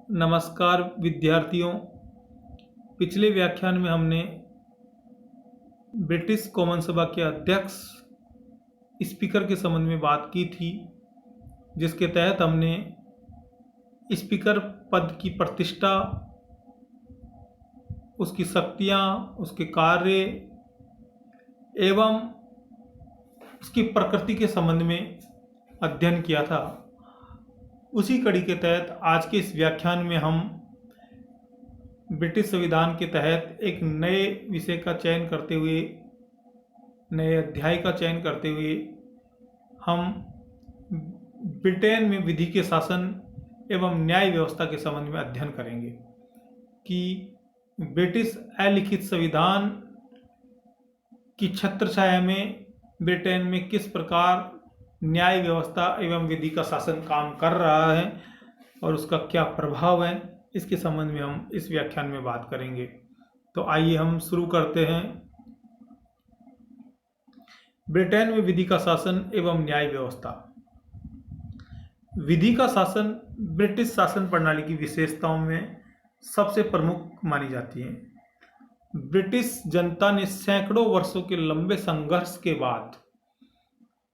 नमस्कार विद्यार्थियों। पिछले व्याख्यान में हमने ब्रिटिश कॉमन सभा के अध्यक्ष स्पीकर के संबंध में बात की थी, जिसके तहत हमने स्पीकर पद की प्रतिष्ठा, उसकी शक्तियां, उसके कार्य एवं उसकी प्रकृति के संबंध में अध्ययन किया था। उसी कड़ी के तहत आज के इस व्याख्यान में हम ब्रिटिश संविधान के तहत एक नए विषय का चयन करते हुए, नए अध्याय का चयन करते हुए हम ब्रिटेन में विधि के शासन एवं न्याय व्यवस्था के संबंध में अध्ययन करेंगे कि ब्रिटिश अलिखित संविधान की छत्रछाया में ब्रिटेन में किस प्रकार न्याय व्यवस्था एवं विधि का शासन काम कर रहा है और उसका क्या प्रभाव है, इसके संबंध में हम इस व्याख्यान में बात करेंगे। तो आइए हम शुरू करते हैं। ब्रिटेन में विधि का शासन एवं न्याय व्यवस्था। विधि का शासन ब्रिटिश शासन प्रणाली की विशेषताओं में सबसे प्रमुख मानी जाती है। ब्रिटिश जनता ने सैकड़ों वर्षों के लंबे संघर्ष के बाद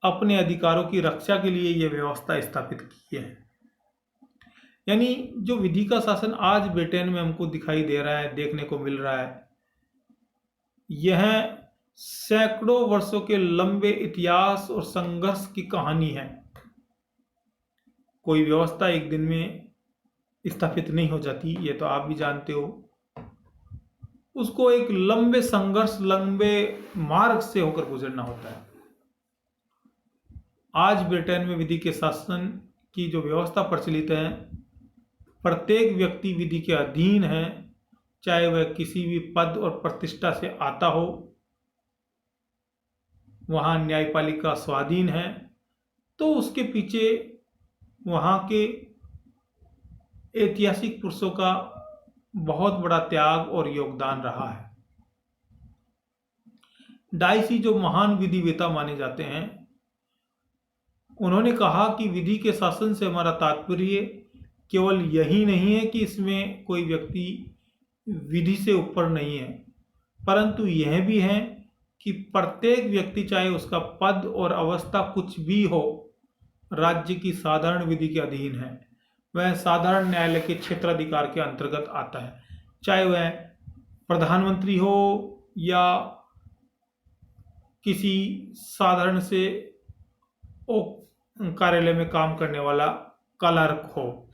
अपने अधिकारों की रक्षा के लिए यह व्यवस्था स्थापित की है। यानी जो विधि का शासन आज ब्रिटेन में हमको दिखाई दे रहा है, देखने को मिल रहा है, यह सैकड़ों वर्षों के लंबे इतिहास और संघर्ष की कहानी है। कोई व्यवस्था एक दिन में स्थापित नहीं हो जाती, ये तो आप भी जानते हो। उसको एक लंबे संघर्ष, लंबे मार्ग से होकर गुजरना होता है। आज ब्रिटेन में विधि के शासन की जो व्यवस्था प्रचलित है, प्रत्येक व्यक्ति विधि के अधीन है, चाहे वह किसी भी पद और प्रतिष्ठा से आता हो। वहाँ न्यायपालिका स्वाधीन है, तो उसके पीछे वहाँ के ऐतिहासिक पुरुषों का बहुत बड़ा त्याग और योगदान रहा है। डाइसी, जो महान विधिवेता माने जाते हैं, उन्होंने कहा कि विधि के शासन से हमारा तात्पर्य केवल यही नहीं है कि इसमें कोई व्यक्ति विधि से ऊपर नहीं है, परंतु यह भी है कि प्रत्येक व्यक्ति, चाहे उसका पद और अवस्था कुछ भी हो, राज्य की साधारण विधि के अधीन है। वह साधारण न्यायालय के क्षेत्राधिकार के अंतर्गत आता है, चाहे वह प्रधानमंत्री हो या किसी साधारण से कार्यालय में काम करने वाला क्लर्क हो,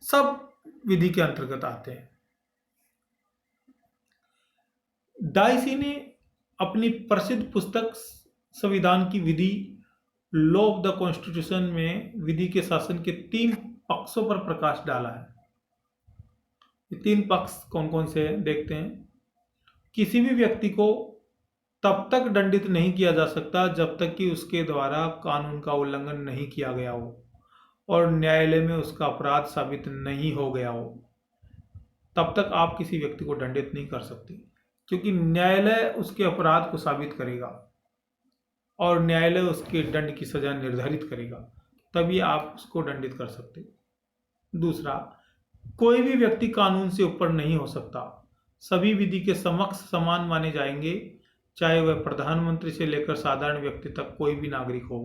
सब विधि के अंतर्गत आते हैं। डाइसी ने अपनी प्रसिद्ध पुस्तक संविधान की विधि, लॉ ऑफ द कॉन्स्टिट्यूशन में विधि के शासन के 3 पक्षों पर प्रकाश डाला है। ये 3 पक्ष कौन कौन से हैं, देखते हैं। किसी भी व्यक्ति को तब तक दंडित नहीं किया जा सकता जब तक कि उसके द्वारा कानून का उल्लंघन नहीं किया गया हो और न्यायालय में उसका अपराध साबित नहीं हो गया हो। तब तक आप किसी व्यक्ति को दंडित नहीं कर सकते, क्योंकि न्यायालय उसके अपराध को साबित करेगा और न्यायालय उसके दंड की सजा निर्धारित करेगा, तभी आप उसको दंडित कर सकते। दूसरा, कोई भी व्यक्ति कानून से ऊपर नहीं हो सकता। सभी विधि के समक्ष समान माने जाएंगे, चाहे वह प्रधानमंत्री से लेकर साधारण व्यक्ति तक कोई भी नागरिक हो।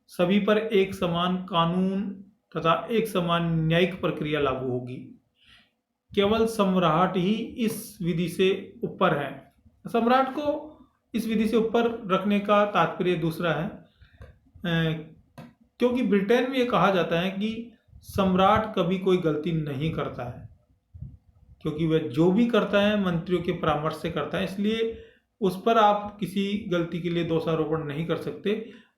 सभी पर एक समान कानून तथा एक समान न्यायिक प्रक्रिया लागू होगी। केवल सम्राट ही इस विधि से ऊपर है। सम्राट को इस विधि से ऊपर रखने का तात्पर्य दूसरा है, क्योंकि ब्रिटेन में यह कहा जाता है कि सम्राट कभी कोई गलती नहीं करता है, क्योंकि वह जो भी करता है मंत्रियों के परामर्श से करता है, इसलिए उस पर आप किसी गलती के लिए दोषारोपण नहीं कर सकते।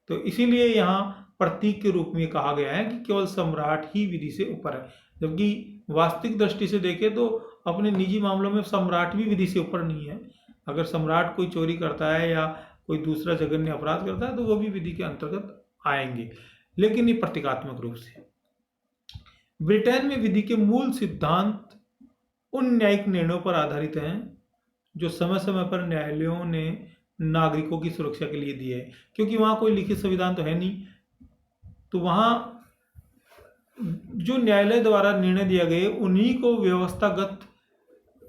तो इसीलिए यहाँ प्रतीक के रूप में कहा गया है कि केवल सम्राट ही विधि से ऊपर है, जबकि वास्तविक दृष्टि से देखें तो अपने निजी मामलों में सम्राट भी विधि से ऊपर नहीं है। अगर सम्राट कोई चोरी करता है या कोई दूसरा जघन्य अपराध करता है तो वो भी विधि के अंतर्गत आएंगे, लेकिन ये प्रतीकात्मक रूप से। ब्रिटेन में विधि के मूल सिद्धांत उन न्यायिक निर्णयों पर आधारित हैं जो समय समय पर न्यायालयों ने नागरिकों की सुरक्षा के लिए दिए है। क्योंकि वहाँ कोई लिखित संविधान तो है नहीं, तो वहाँ जो न्यायालय द्वारा निर्णय दिया गए उन्हीं को व्यवस्थागत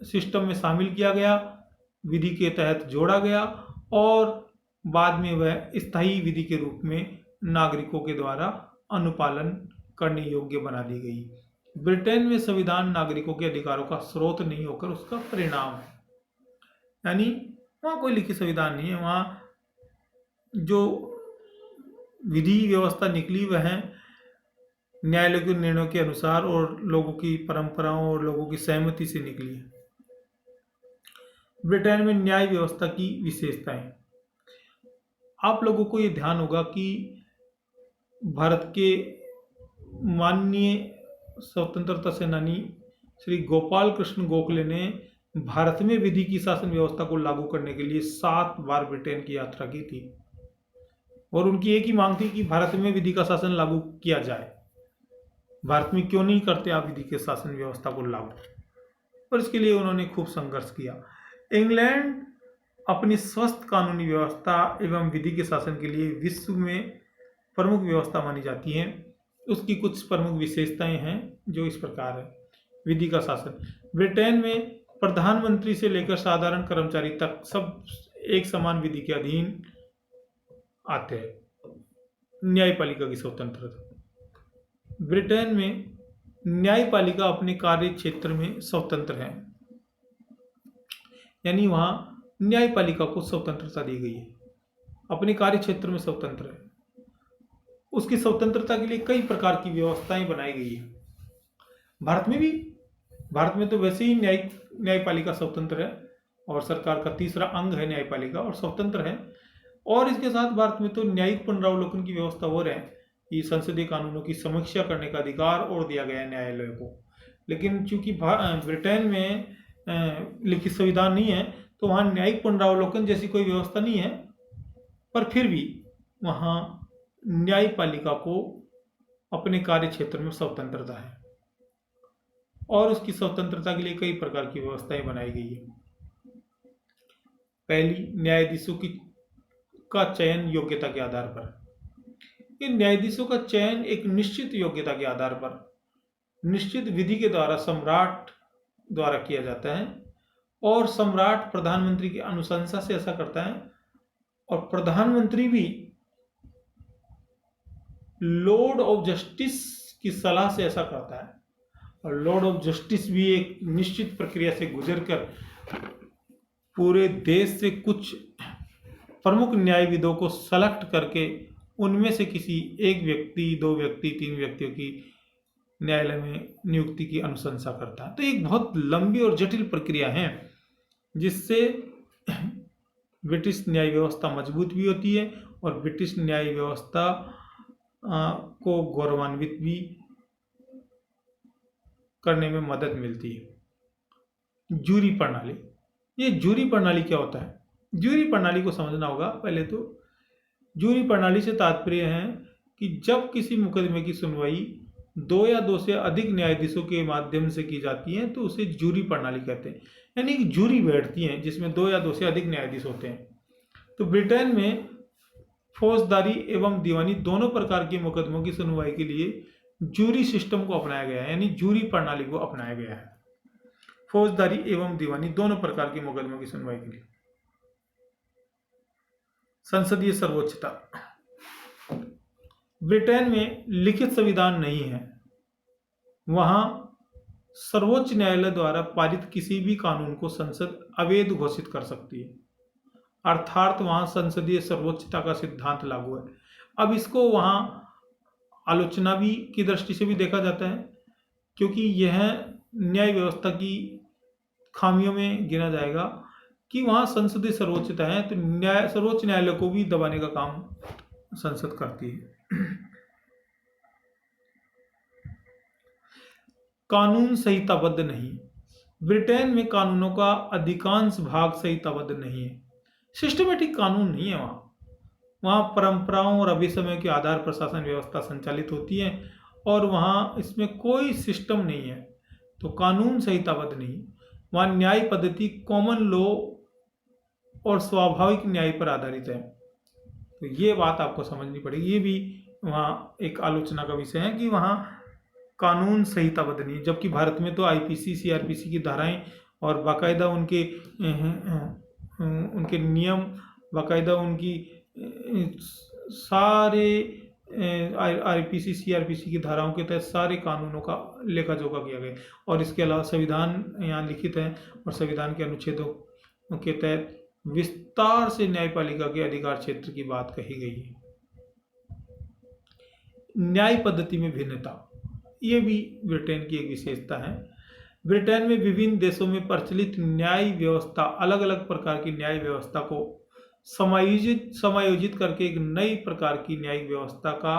सिस्टम में शामिल किया गया, विधि के तहत जोड़ा गया और बाद में वह स्थायी विधि के रूप में नागरिकों के द्वारा अनुपालन करने योग्य बना दी गई। ब्रिटेन में संविधान नागरिकों के अधिकारों का स्रोत नहीं होकर उसका परिणाम है, यानी वहाँ कोई लिखित संविधान नहीं है, वहाँ जो विधि व्यवस्था निकली वह है न्यायालय के निर्णयों के अनुसार और लोगों की परंपराओं और लोगों की सहमति से निकली है। ब्रिटेन में न्याय व्यवस्था की विशेषताएं, आप लोगों को ये ध्यान होगा कि भारत के माननीय स्वतंत्रता सेनानी श्री गोपाल कृष्ण गोखले ने भारत में विधि की शासन व्यवस्था को लागू करने के लिए 7 बार ब्रिटेन की यात्रा की थी और उनकी एक ही मांग थी कि भारत में विधि का शासन लागू किया जाए। भारत में क्यों नहीं करते आप विधि के शासन व्यवस्था को लागू, और इसके लिए उन्होंने खूब संघर्ष किया। इंग्लैंड अपनी स्वस्थ कानूनी व्यवस्था एवं विधि के शासन के लिए विश्व में प्रमुख व्यवस्था मानी जाती है। उसकी कुछ प्रमुख विशेषताएं हैं जो इस प्रकार है। विधि का शासन, ब्रिटेन में प्रधानमंत्री से लेकर साधारण कर्मचारी तक सब एक समान विधि के अधीन आते हैं। न्यायपालिका की स्वतंत्रता, ब्रिटेन में न्यायपालिका अपने कार्य क्षेत्र में स्वतंत्र है, यानी वहां न्यायपालिका को स्वतंत्रता दी गई है, अपने कार्य क्षेत्र में स्वतंत्र है। उसकी स्वतंत्रता के लिए कई प्रकार की व्यवस्थाएं बनाई गई है। भारत में तो वैसे ही न्यायपालिका स्वतंत्र है और सरकार का तीसरा अंग है न्यायपालिका और स्वतंत्र है। और इसके साथ भारत में तो न्यायिक पुनरावलोकन की व्यवस्था हो रहा है कि संसदीय कानूनों की समीक्षा करने का अधिकार और दिया गया है न्यायालय को। लेकिन चूंकि ब्रिटेन में लिखित संविधान नहीं है तो वहाँ न्यायिक पुनरावलोकन जैसी कोई व्यवस्था नहीं है, पर फिर भी वहाँ न्यायपालिका को अपने कार्य क्षेत्र में स्वतंत्रता है और उसकी स्वतंत्रता के लिए कई प्रकार की व्यवस्थाएं बनाई गई है। पहली, न्यायाधीशों का चयन योग्यता के आधार पर। इन न्यायाधीशों का चयन एक निश्चित योग्यता के आधार पर निश्चित विधि के द्वारा सम्राट द्वारा किया जाता है और सम्राट प्रधानमंत्री की अनुशंसा से ऐसा करता है और प्रधानमंत्री भी लॉर्ड ऑफ जस्टिस की सलाह से ऐसा करता है। और लॉर्ड ऑफ जस्टिस भी एक निश्चित प्रक्रिया से गुजरकर पूरे देश से कुछ प्रमुख न्यायविदों को सेलेक्ट करके उनमें से किसी एक व्यक्ति, 2 व्यक्ति, 3 व्यक्तियों की न्यायालय में नियुक्ति की अनुशंसा करता है। तो एक बहुत लंबी और जटिल प्रक्रिया है जिससे ब्रिटिश न्याय व्यवस्था मजबूत भी होती है और ब्रिटिश न्याय व्यवस्था को गौरवान्वित भी करने में मदद मिलती है। जूरी प्रणाली, ये जूरी प्रणाली क्या होता है? जूरी प्रणाली को समझना होगा। पहले तो जूरी प्रणाली से तात्पर्य है कि जब किसी मुकदमे की सुनवाई 2 या 2 से अधिक न्यायाधीशों के माध्यम से की जाती है तो उसे जूरी प्रणाली कहते हैं, यानी कि जूरी बैठती है जिसमें 2 या 2 से अधिक न्यायाधीश होते हैं। तो ब्रिटेन में फौजदारी एवं दीवानी दोनों प्रकार के मुकदमों की सुनवाई के लिए जूरी सिस्टम को अपनाया गया है, यानी जूरी प्रणाली को अपनाया गया है फौजदारी एवं दीवानी दोनों प्रकार के मुकदमों की सुनवाई के लिए। संसदीय सर्वोच्चता, ब्रिटेन में लिखित संविधान नहीं है। वहां सर्वोच्च न्यायालय द्वारा पारित किसी भी कानून को संसद अवैध घोषित कर सकती है, अर्थात वहां संसदीय सर्वोच्चता का सिद्धांत लागू है। अब इसको वहां आलोचना भी की दृष्टि से भी देखा जाता है क्योंकि यह न्याय व्यवस्था की खामियों में गिना जाएगा कि वहां संसदीय सर्वोच्चता है तो सर्वोच्च न्यायालय को भी दबाने का काम संसद करती है। कानून संहिताबद्ध नहीं, ब्रिटेन में कानूनों का अधिकांश भाग संहिताबद्ध नहीं है, सिस्टमेटिक कानून नहीं है। वहाँ परंपराओं और अभिसमयों के आधार पर शासन व्यवस्था संचालित होती है और वहाँ इसमें कोई सिस्टम नहीं है, तो कानून संहिताबद्ध नहीं। वहाँ न्याय पद्धति कॉमन लॉ और स्वाभाविक न्याय पर आधारित है। तो ये बात आपको समझनी पड़ेगी। ये भी वहाँ एक आलोचना का विषय है कि वहाँ कानून संहिता बदली, जबकि भारत में तो आईपीसी सीआरपीसी की धाराएं और बाकायदा उनके नियम, बाकायदा उनकी सारे आईपीसी सीआरपीसी की धाराओं के तहत सारे कानूनों का लेखा जोखा किया गया। और इसके अलावा संविधान यहाँ लिखित है और संविधान के अनुच्छेदों के तहत विस्तार से न्यायपालिका के अधिकार क्षेत्र की बात कही गई है। न्याय पद्धति में भिन्नता, ये भी ब्रिटेन की एक विशेषता है। ब्रिटेन में विभिन्न देशों में प्रचलित न्याय व्यवस्था, अलग अलग प्रकार की न्याय व्यवस्था को समायोजित करके एक नई प्रकार की न्यायिक व्यवस्था का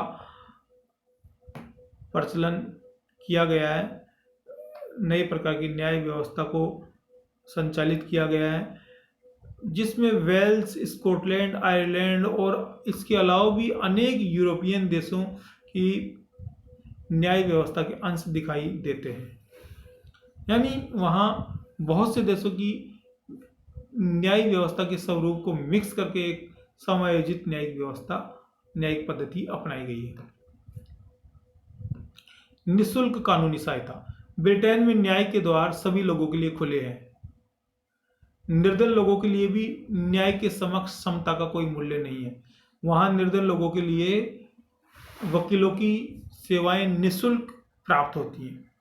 प्रचलन किया गया है। नई प्रकार की न्याय व्यवस्था को संचालित किया गया है, जिसमें वेल्स, स्कॉटलैंड, आयरलैंड और इसके अलावा भी अनेक यूरोपियन देशों की न्याय व्यवस्था के अंश दिखाई देते हैं। यानी वहाँ बहुत से देशों की न्याय व्यवस्था के स्वरूप को मिक्स करके एक समायोजित न्यायिक व्यवस्था, न्यायिक पद्धति अपनाई गई है। निःशुल्क कानूनी सहायता, ब्रिटेन में न्याय के द्वार सभी लोगों के लिए खुले हैं। निर्धन लोगों के लिए भी न्याय के समक्ष समता का कोई मूल्य नहीं है। वहाँ निर्धन लोगों के लिए वकीलों की सेवाएं निःशुल्क प्राप्त होती हैं।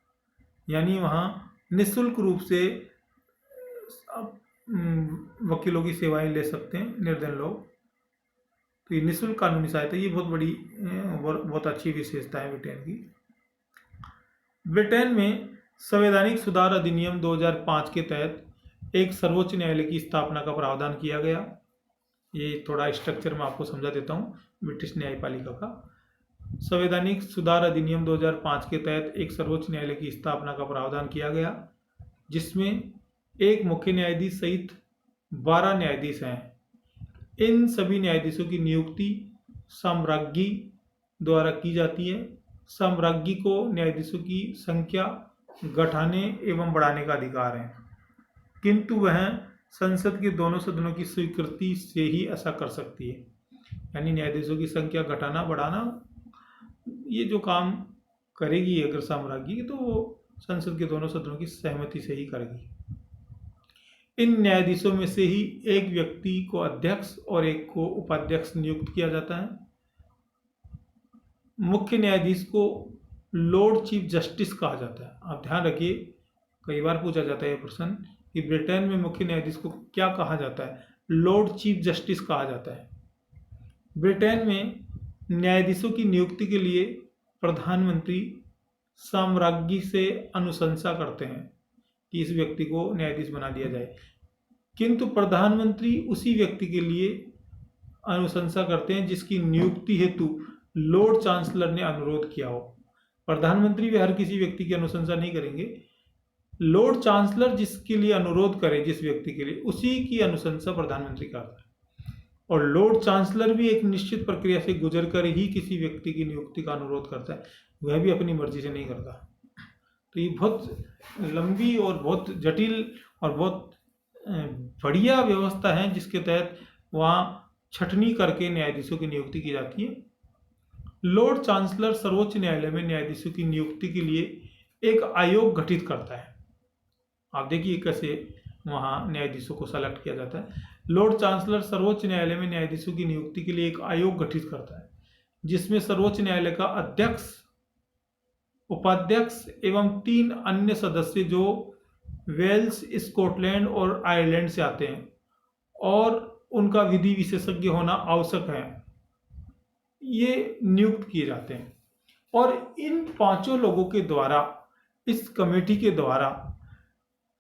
यानी वहाँ निःशुल्क रूप से वकीलों की सेवाएं ले सकते हैं निर्धन लोग। तो ये निःशुल्क कानूनी सहायता, ये बहुत अच्छी विशेषता है ब्रिटेन की। ब्रिटेन में संवैधानिक सुधार अधिनियम 2005 के तहत एक सर्वोच्च न्यायालय की स्थापना का प्रावधान किया गया। ये थोड़ा स्ट्रक्चर में आपको समझा देता हूँ ब्रिटिश न्यायपालिका का। संवैधानिक सुधार अधिनियम 2005 के तहत एक सर्वोच्च न्यायालय की स्थापना का प्रावधान किया गया, जिसमें एक मुख्य न्यायाधीश सहित 12 न्यायाधीश हैं। इन सभी न्यायाधीशों की नियुक्ति साम्राज्ञी द्वारा की जाती है। साम्राज्ञी को न्यायाधीशों की संख्या घटाने एवं बढ़ाने का अधिकार है, किंतु वह संसद के दोनों सदनों की स्वीकृति से ही ऐसा कर सकती है। यानी न्यायाधीशों की संख्या घटाना बढ़ाना, ये जो काम करेगी अगर साम्राज्ञी, तो वो संसद के दोनों सदनों की सहमति से ही करेगी। इन न्यायाधीशों में से ही एक व्यक्ति को अध्यक्ष और एक को उपाध्यक्ष नियुक्त किया जाता है। मुख्य न्यायाधीश को लॉर्ड चीफ जस्टिस कहा जाता है। आप ध्यान रखिए, कई बार पूछा जाता है यह प्रश्न कि ब्रिटेन में मुख्य न्यायाधीश को क्या कहा जाता है। लॉर्ड चीफ जस्टिस कहा जाता है। ब्रिटेन में न्यायाधीशों की नियुक्ति के लिए प्रधानमंत्री साम्राज्ञी से अनुशंसा करते हैं कि इस व्यक्ति को न्यायाधीश बना दिया जाए, किंतु प्रधानमंत्री उसी व्यक्ति के लिए अनुशंसा करते हैं जिसकी नियुक्ति हेतु लॉर्ड चांसलर ने अनुरोध किया हो। प्रधानमंत्री भी हर किसी व्यक्ति की अनुशंसा नहीं करेंगे। लॉर्ड चांसलर जिसके लिए अनुरोध करे, जिस व्यक्ति के लिए, उसी की अनुशंसा प्रधानमंत्री करता है। और लॉर्ड चांसलर भी एक निश्चित प्रक्रिया से गुजर कर ही किसी व्यक्ति की नियुक्ति का अनुरोध करता है, वह भी अपनी मर्जी से नहीं करता। तो ये बहुत लंबी और बहुत जटिल और बहुत बढ़िया व्यवस्था है, जिसके तहत वहाँ छटनी करके न्यायाधीशों की नियुक्ति की जाती है। लॉर्ड चांसलर सर्वोच्च न्यायालय में न्यायाधीशों की नियुक्ति के लिए एक आयोग गठित करता है। आप देखिए कैसे वहाँ न्यायाधीशों को सेलेक्ट किया जाता है। लॉर्ड चांसलर सर्वोच्च न्यायालय में न्यायाधीशों की नियुक्ति के लिए एक आयोग गठित करता है, जिसमें सर्वोच्च न्यायालय का अध्यक्ष, उपाध्यक्ष एवं 3 अन्य सदस्य जो वेल्स, स्कॉटलैंड और आयरलैंड से आते हैं और उनका विधि विशेषज्ञ होना आवश्यक है, ये नियुक्त किए जाते हैं। और इन 5 लोगों के द्वारा, इस कमेटी के द्वारा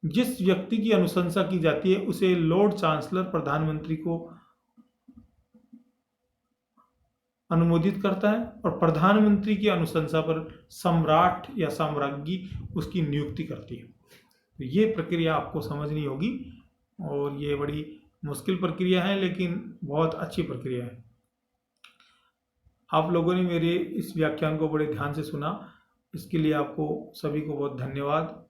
जिस व्यक्ति की अनुशंसा की जाती है उसे लॉर्ड चांसलर प्रधानमंत्री को अनुमोदित करता है और प्रधानमंत्री की अनुशंसा पर सम्राट या साम्राज्ञी उसकी नियुक्ति करती है। तो ये प्रक्रिया आपको समझनी होगी और ये बड़ी मुश्किल प्रक्रिया है, लेकिन बहुत अच्छी प्रक्रिया है। आप लोगों ने मेरे इस व्याख्यान को बड़े ध्यान से सुना, इसके लिए आपको सभी को बहुत धन्यवाद।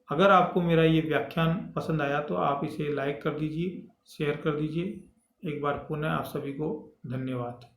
अगर आपको मेरा ये व्याख्यान पसंद आया तो आप इसे लाइक कर दीजिए, शेयर कर दीजिए। एक बार पुनः आप सभी को धन्यवाद।